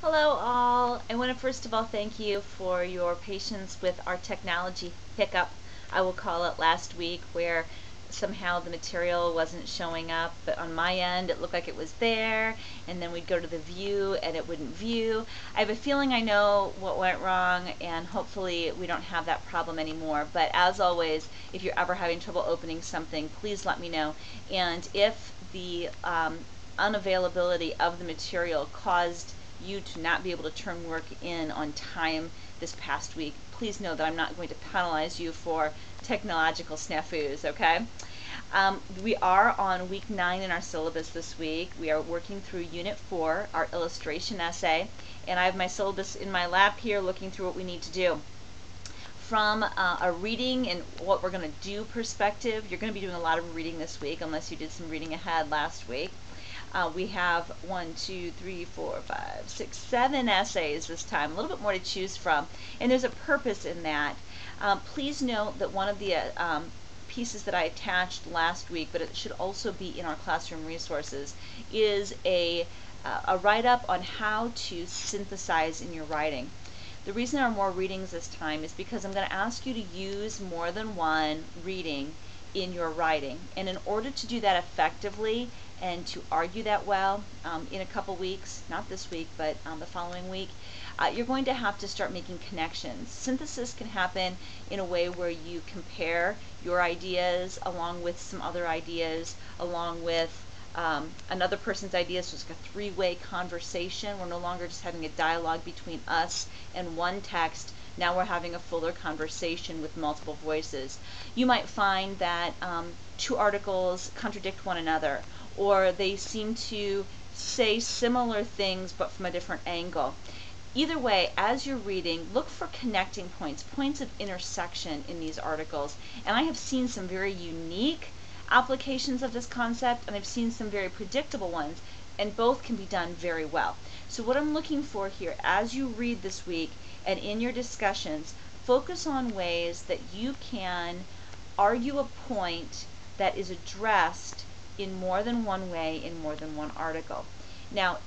Hello all. I want to first of all thank you for your patience with our technology hiccup, I will call it, last week, where somehow the material wasn't showing up, but on my end it looked like it was there, and then we'd go to the view and it wouldn't view. I have a feeling I know what went wrong, and hopefully we don't have that problem anymore. But as always, if you're ever having trouble opening something, please let me know. And if the unavailability of the material caused you to not be able to turn work in on time this past week, please know that I'm not going to penalize you for technological snafus, okay? We are on week 9 in our syllabus this week. We are working through Unit 4, our illustration essay, and I have my syllabus in my lap here looking through what we need to do. From a reading and what we're going to do perspective, you're going to be doing a lot of reading this week unless you did some reading ahead last week. We have 7 essays this time, a little bit more to choose from, and there's a purpose in that. Please note that one of the pieces that I attached last week, but it should also be in our classroom resources, is a write-up on how to synthesize in your writing. The reason there are more readings this time is because I'm going to ask you to use more than one reading in your writing, and in order to do that effectively and to argue that well in a couple weeks, not this week but the following week, you're going to have to start making connections. Synthesis can happen in a way where you compare your ideas along with some other ideas, along with another person's ideas, so it's like a three-way conversation. We're no longer just having a dialogue between us and one text. Now we're having a fuller conversation with multiple voices. You might find that two articles contradict one another, or they seem to say similar things but from a different angle. Either way, as you're reading, look for connecting points, points of intersection in these articles. And I have seen some very unique applications of this concept, and I've seen some very predictable ones, and both can be done very well. So what I'm looking for here as you read this week and in your discussions, focus on ways that you can argue a point that is addressed in more than one way in more than one article. Now,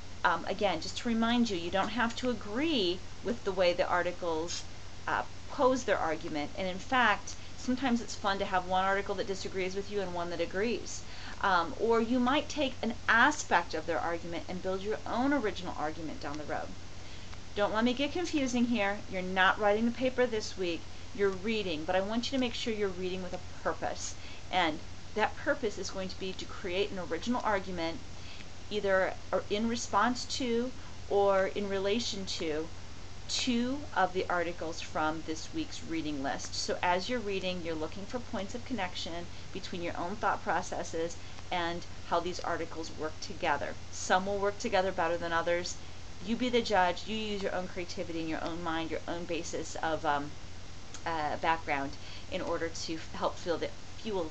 again, just to remind you, you don't have to agree with the way the articles pose their argument, and in fact, sometimes it's fun to have one article that disagrees with you and one that agrees. Or you might take an aspect of their argument and build your own original argument down the road. Don't let me get confusing here. You're not writing the paper this week. You're reading, but I want you to make sure you're reading with a purpose. And that purpose is going to be to create an original argument, either in response to or in relation to two of the articles from this week's reading list. So as you're reading, you're looking for points of connection between your own thought processes and how these articles work together. Some will work together better than others. You be the judge. You use your own creativity and your own mind, your own basis of background in order to help fuel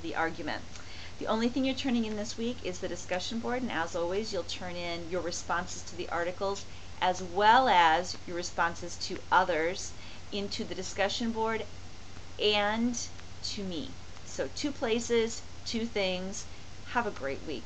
the argument. The only thing you're turning in this week is the discussion board, and as always, you'll turn in your responses to the articles as well as your responses to others into the discussion board and to me. So 2 places, 2 things. Have a great week.